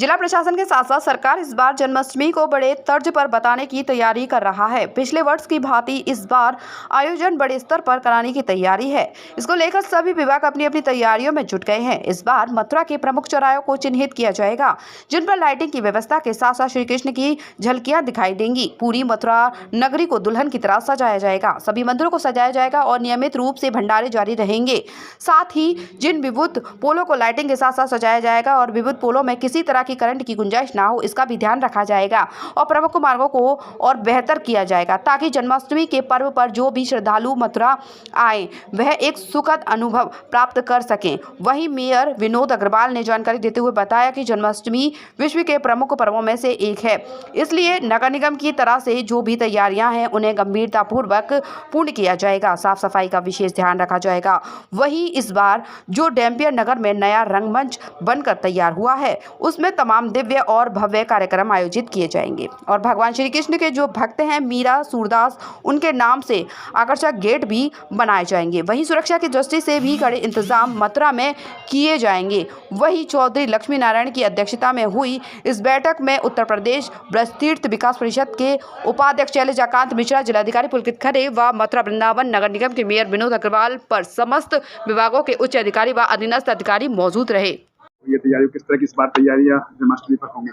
जिला प्रशासन के साथ साथ सरकार इस बार जन्माष्टमी को बड़े तर्ज पर बताने की तैयारी कर रहा है। पिछले वर्ष की भांति इस बार आयोजन बड़े स्तर पर कराने की तैयारी है। इसको लेकर सभी विभाग अपनी अपनी तैयारियों में जुट गए हैं। इस बार मथुरा के प्रमुख चौराहों को चिन्हित किया जाएगा, जिन पर लाइटिंग की व्यवस्था के साथ साथ श्री कृष्ण की झलकियां दिखाई देंगी। पूरी मथुरा नगरी को दुल्हन की तरह सजाया जाएगा, सभी मंदिरों को सजाया जाएगा और नियमित रूप से भंडारे जारी रहेंगे। साथ ही जिन विद्युत पोलों को लाइटिंग के साथ साथ सजाया जाएगा और विद्युत पोलों में किसी तरह की करंट की गुंजाइश ना हो, इसका भी ध्यान रखा जाएगा और प्रमुख मार्गों को और बेहतर किया जाएगा, ताकि जन्माष्टमी के पर्व पर जो भी श्रद्धालु मथुरा आए वह एक सुखद अनुभव प्राप्त कर सकें। वहीं मेयर विनोद अग्रवाल ने जानकारी देते हुए बताया कि जन्माष्टमी विश्व के प्रमुख पर्वों में से एक है, इसलिए नगर निगम की तरह से जो भी तैयारियां हैं उन्हें गंभीरतापूर्वक पूर्ण किया जाएगा। साफ सफाई का विशेष ध्यान रखा जाएगा। वहीं इस बार जो डैम्पियर नगर में नया रंगमंच बनकर तैयार हुआ है, उसमें तमाम दिव्य और भव्य कार्यक्रम आयोजित किए जाएंगे और भगवान श्री कृष्ण के जो भक्त हैं मीरा सूरदास, उनके नाम से आकर्षक गेट भी बनाए जाएंगे। वहीं सुरक्षा की दृष्टि से भी कड़े इंतजाम मथुरा में किए जाएंगे। वहीं चौधरी लक्ष्मी नारायण की अध्यक्षता में हुई इस बैठक में उत्तर प्रदेश ब्रज तीर्थ विकास परिषद के उपाध्यक्ष शैलजाकांत मिश्रा, जिलाधिकारी पुलकित खरे व मथुरा वृंदावन नगर निगम के मेयर विनोद अग्रवाल पर समस्त विभागों के उच्च अधिकारी व अधीनस्थ अधिकारी मौजूद रहे। ये तैयारी किस तरह की इस बार तैयारियां जन्माष्टमी पर होंगी?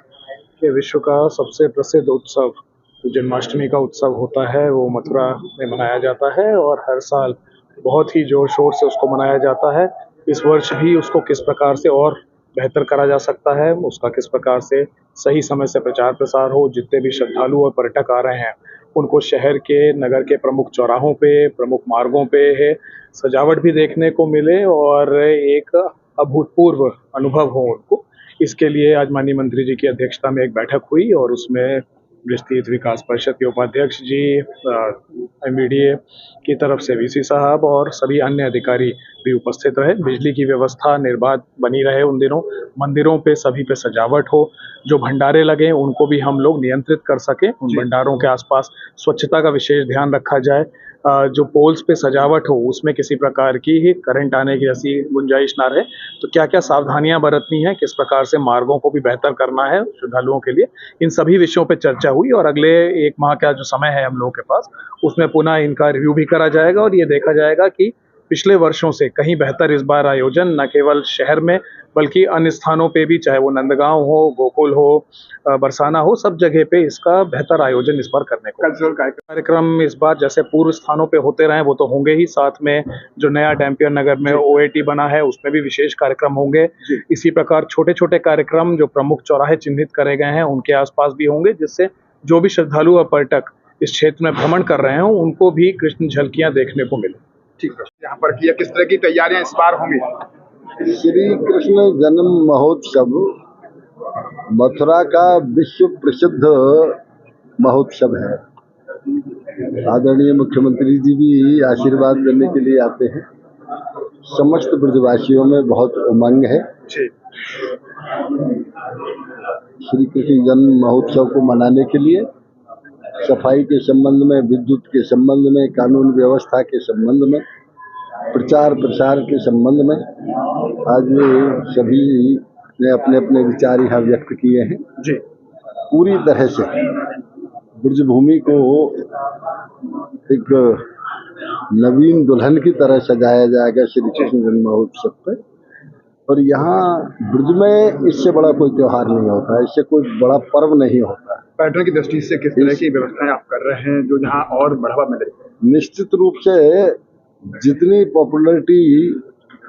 कि विश्व का सबसे प्रसिद्ध उत्सव जो जन्माष्टमी का उत्सव होता है वो मथुरा में मनाया जाता है और हर साल बहुत ही जोर शोर से उसको मनाया जाता है। इस वर्ष भी उसको किस प्रकार से और बेहतर करा जा सकता है, उसका किस प्रकार से सही समय से प्रचार प्रसार हो, जितने भी श्रद्धालु और पर्यटक आ रहे हैं उनको शहर के नगर के प्रमुख चौराहों पे, प्रमुख मार्गों पे है सजावट भी देखने को मिले और एक अभूतपूर्व अनुभव हो उनको। इसके लिए आज माननीय मंत्री जी की अध्यक्षता में एक बैठक हुई और उसमें ब्रज तीर्थ विकास परिषद के उपाध्यक्ष जी, एमवीडीए की तरफ से वीसी साहब और सभी अन्य अधिकारी भी उपस्थित रहे। बिजली की व्यवस्था निर्बाध बनी रहे, उन दिनों मंदिरों पे सभी पे सजावट हो, जो भंडारे लगे उनको भी हम लोग नियंत्रित कर सके, उन भंडारों के आसपास स्वच्छता का विशेष ध्यान रखा जाए। जो पोल्स पे सजावट हो उसमें किसी प्रकार की ही करंट आने की ऐसी गुंजाइश ना रहे। तो क्या क्या सावधानियां बरतनी है, किस प्रकार से मार्गों को भी बेहतर करना है श्रद्धालुओं के लिए, इन सभी विषयों पे चर्चा हुई और अगले 1 माह का जो समय है हम लोगों के पास उसमें पुनः इनका रिव्यू भी करा जाएगा और ये देखा जाएगा कि पिछले वर्षों से कहीं बेहतर इस बार आयोजन न केवल शहर में बल्कि अन्य स्थानों पे भी, चाहे वो नंदगांव हो, गोकुल हो, बरसाना हो, सब जगह पे इसका बेहतर आयोजन इस बार करने को। कल्चरल कार्यक्रम इस बार जैसे पूर्व स्थानों पे होते रहे वो तो होंगे ही, साथ में जो नया डैम्पियर नगर में ओएटी बना है उसमें भी विशेष कार्यक्रम होंगे। इसी प्रकार छोटे छोटे कार्यक्रम जो प्रमुख चौराहे चिन्हित करे गए हैं उनके आसपास भी होंगे, जिससे जो भी श्रद्धालु और पर्यटक इस क्षेत्र में भ्रमण कर रहे हैं उनको भी कृष्ण झलकियां देखने को मिले। ठीक है, यहाँ पर किया किस तरह की तैयारियां इस बार होंगी? श्री कृष्ण जन्म महोत्सव मथुरा का विश्व प्रसिद्ध महोत्सव है। आदरणीय मुख्यमंत्री जी भी आशीर्वाद देने के लिए आते हैं। समस्त ब्रजवासियों में बहुत उमंग है। श्री कृष्ण जन्म महोत्सव को मनाने के लिए सफाई के संबंध में, विद्युत के संबंध में, कानून व्यवस्था के संबंध में, प्रचार प्रसार के संबंध में आज सभी ने अपने अपने विचार यहाँ व्यक्त किए हैं। पूरी तरह से ब्रजभूमि को एक नवीन दुल्हन की तरह सजाया जाएगा श्री कृष्ण जन्म महोत्सव पर। और यहाँ ब्रज में इससे बड़ा कोई त्योहार नहीं होता है, इससे कोई बड़ा पर्व नहीं होता है। पर्यटन की दृष्टि से किस तरह की व्यवस्थाएं आप कर रहे हैं जो यहाँ और बढ़ावा मिले? निश्चित रूप से जितनी पॉपुलरिटी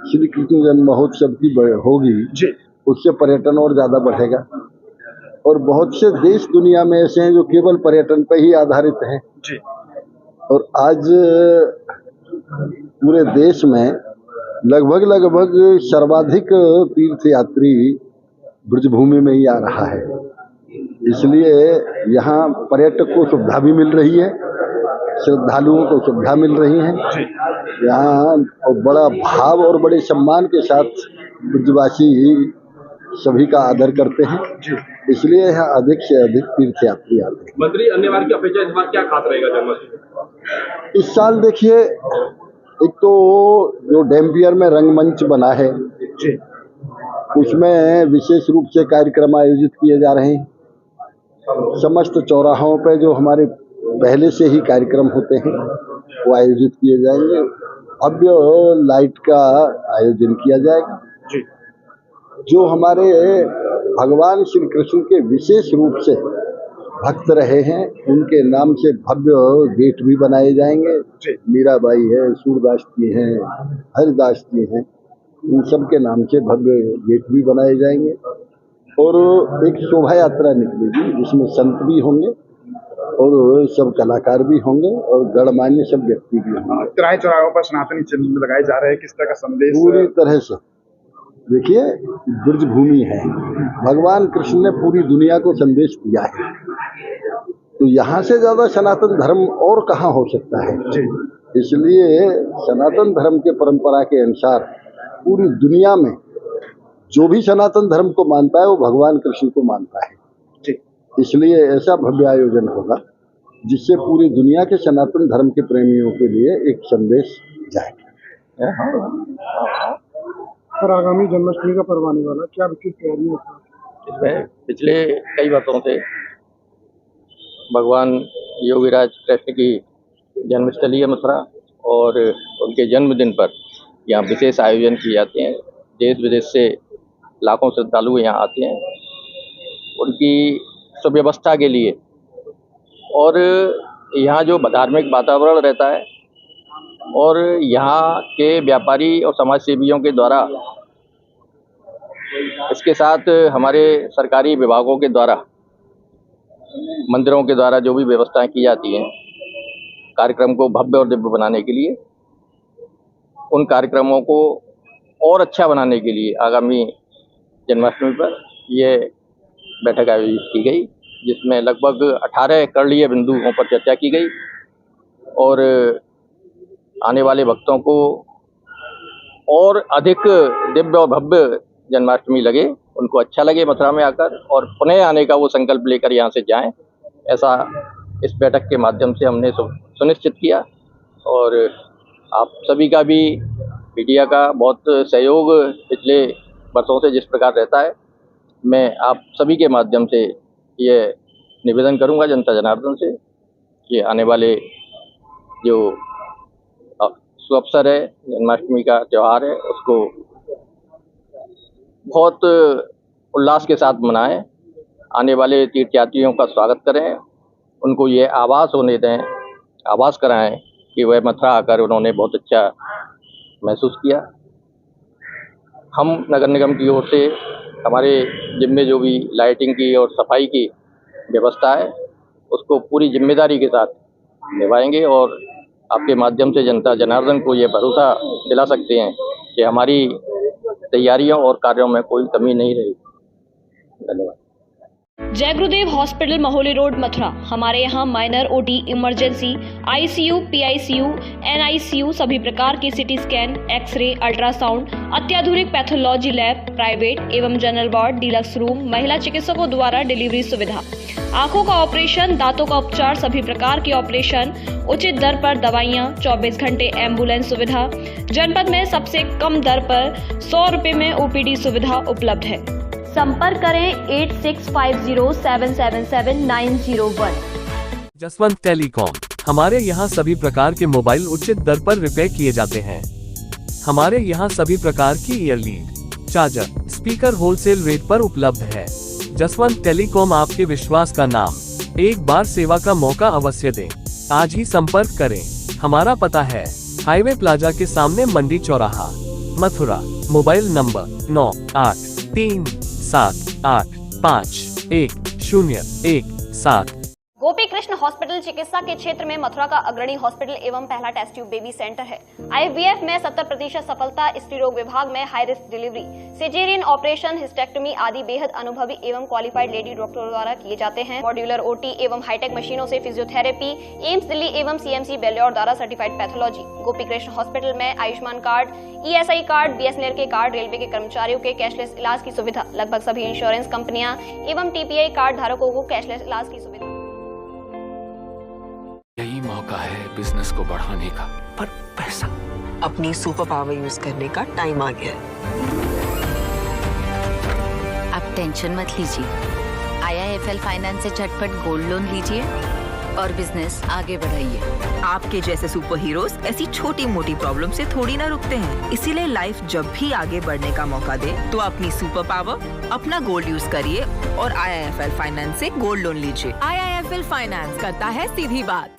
श्री कृष्ण जन्म महोत्सव की होगी उससे पर्यटन और ज्यादा बढ़ेगा। और बहुत से देश दुनिया में ऐसे हैं जो केवल पर्यटन पर ही आधारित हैं और आज पूरे देश में लगभग सर्वाधिक तीर्थ यात्री ब्रजभूमि में ही आ रहा है। इसलिए यहाँ पर्यटक को सुविधा भी मिल रही है, श्रद्धालुओं को सुविधा मिल रही है। यहाँ बड़ा भाव और बड़े सम्मान के साथ ब्रजवासी सभी का आदर करते हैं, इसलिए यहाँ अधिक से अधिक तीर्थ यात्री आते हैं। मंत्री, अन्य बार की अपेक्षा इस बार क्या खास रहेगा जन्माष्टमी? इस साल देखिए, एक तो जो डैम्पियर में रंगमंच बना है उसमें विशेष रूप से कार्यक्रम आयोजित किए जा रहे हैं। समस्त चौराहों पे जो हमारे पहले से ही कार्यक्रम होते हैं वो आयोजित किए जाएंगे। भव्य लाइट का आयोजन किया जाएगा। जो हमारे भगवान श्री कृष्ण के विशेष रूप से भक्त रहे हैं उनके नाम से भव्य गेट भी बनाए जाएंगे। मीराबाई है, सूरदास जी हैं, हरिदास जी हैं, इन सब के नाम से भव्य गेट भी बनाए जाएंगे। और एक शोभा यात्रा निकलेगी जिसमें संत भी होंगे और सब कलाकार भी होंगे और गणमान्य सब व्यक्ति भी होंगे। तिराहे चौराहों पर सनातनी चिन्ह लगाए जा रहे हैं, किस तरह का संदेश? पूरी तरह से देखिए, ब्रज भूमि है, भगवान कृष्ण ने पूरी दुनिया को संदेश दिया है, तो यहाँ से ज्यादा सनातन धर्म और कहाँ हो सकता है। इसलिए सनातन धर्म के परंपरा के अनुसार पूरी दुनिया में जो भी सनातन धर्म को मानता है वो भगवान कृष्ण को मानता है। इसलिए ऐसा भव्य आयोजन होगा जिससे पूरी दुनिया के सनातन धर्म के प्रेमियों के लिए एक संदेश जाएगा। और आगामी जन्माष्टमी का पर्व आने वाला, क्या विशेष तैयारी है इसमें? पिछले कई वर्षों से भगवान योगीराज कृष्ण की जन्मस्थली है मथुरा, और उनके जन्मदिन पर यहाँ विशेष आयोजन किए जाते हैं। देश विदेश से लाखों श्रद्धालु यहाँ आते हैं उनकी सुव्यवस्था के लिए। और यहाँ जो धार्मिक वातावरण रहता है और यहाँ के व्यापारी और समाज सेवियों के द्वारा, इसके साथ हमारे सरकारी विभागों के द्वारा, मंदिरों के द्वारा जो भी व्यवस्थाएं की जाती हैं कार्यक्रम को भव्य और दिव्य बनाने के लिए, उन कार्यक्रमों को और अच्छा बनाने के लिए आगामी जन्माष्टमी पर ये बैठक आयोजित की गई, जिसमें लगभग 18 करणीय बिंदुओं पर चर्चा की गई और आने वाले भक्तों को और अधिक दिव्य और भव्य जन्माष्टमी लगे, उनको अच्छा लगे मथुरा में आकर, और पुनः आने का वो संकल्प लेकर यहाँ से जाएं। ऐसा इस बैठक के माध्यम से हमने सुनिश्चित किया। और आप सभी का भी, मीडिया का बहुत सहयोग पिछले वर्षों से जिस प्रकार रहता है, मैं आप सभी के माध्यम से ये निवेदन करूंगा जनता जनार्दन से कि आने वाले जो अवसर है, जन्माष्टमी का त्यौहार है, उसको बहुत उल्लास के साथ मनाएं। आने वाले तीर्थयात्रियों का स्वागत करें, उनको ये आभास कराएं कि वह मथुरा आकर उन्होंने बहुत अच्छा महसूस किया। हम नगर निगम की ओर से हमारे जिम्मे जो भी लाइटिंग की और सफाई की व्यवस्था है उसको पूरी जिम्मेदारी के साथ निभाएंगे, और आपके माध्यम से जनता जनार्दन को ये भरोसा दिला सकते हैं कि हमारी तैयारियों और कार्यों में कोई कमी नहीं रहेगी। धन्यवाद। जय गुरुदेव हॉस्पिटल, महोली रोड, मथुरा। हमारे यहाँ minor, OT, emergency, ICU, PICU, NICU, सभी प्रकार के सीटी स्कैन, एक्सरे, अल्ट्रासाउंड, अत्याधुनिक पैथोलॉजी लैब, प्राइवेट एवं जनरल वार्ड, डिलक्स रूम, महिला चिकित्सकों द्वारा डिलीवरी सुविधा, आंखों का ऑपरेशन, दांतों का उपचार, सभी प्रकार के ऑपरेशन, उचित दर पर दवाइयाँ, 24 घंटे एम्बुलेंस सुविधा। जनपद में सबसे कम दर पर 100 रुपए में ओपीडी सुविधा उपलब्ध है। संपर्क करें 8650777901। जसवंत टेलीकॉम। हमारे यहाँ सभी प्रकार के मोबाइल उचित दर पर रिपेयर किए जाते हैं। हमारे यहाँ सभी प्रकार की ईयरलीड, चार्जर, स्पीकर होलसेल रेट पर उपलब्ध है। जसवंत टेलीकॉम, आपके विश्वास का नाम। एक बार सेवा का मौका अवश्य दें। आज ही संपर्क करें। हमारा पता है हाईवे प्लाजा के सामने, मंडी चौराहा, Mathura. Mobile number 9837851017। Gopi Krishna hospital चिकित्सा के क्षेत्र में मथुरा का अग्रणी हॉस्पिटल एवं पहला टेस्ट ट्यूब बेबी सेंटर है। आईवीएफ में 70% सफलता, स्त्री रोग विभाग में high risk delivery, caesarean operation, hysterectomy आदि बेहद अनुभवी एवं क्वालिफाइड लेडी डॉक्टरों द्वारा किए जाते हैं। मॉड्यूलर ओटी एवं हाईटेक मशीनों से फिजियोथेरेपी, एम्स दिल्ली एवं सीएमसी बेल्योर द्वारा सर्टिफाइड पैथोलॉजी। गोपी कृष्ण हॉस्पिटल में Ayushman card, ESI card, BSNL के कार्ड, रेलवे के कर्मचारियों के कैशलेस इलाज की सुविधा। लगभग सभी इंश्योरेंस कंपनियां एवं टीपीआई कार्ड धारकों को कैशलेस इलाज की सुविधा। यही मौका है बिजनेस को बढ़ाने का, पर पैसा। अपनी सुपर पावर यूज करने का टाइम आ गया है। टेंशन मत लीजिए, IIFL फाइनेंस से झटपट गोल्ड लोन लीजिए और बिजनेस आगे बढ़ाइए। आपके जैसे सुपर हीरोज ऐसी छोटी मोटी प्रॉब्लम से थोड़ी ना रुकते हैं, इसीलिए लाइफ जब भी आगे बढ़ने का मौका दे तो अपनी सुपर पावर, अपना गोल्ड यूज करिए और IIFL फाइनेंस से गोल्ड लोन लीजिए। IIFL फाइनेंस करता है सीधी बात।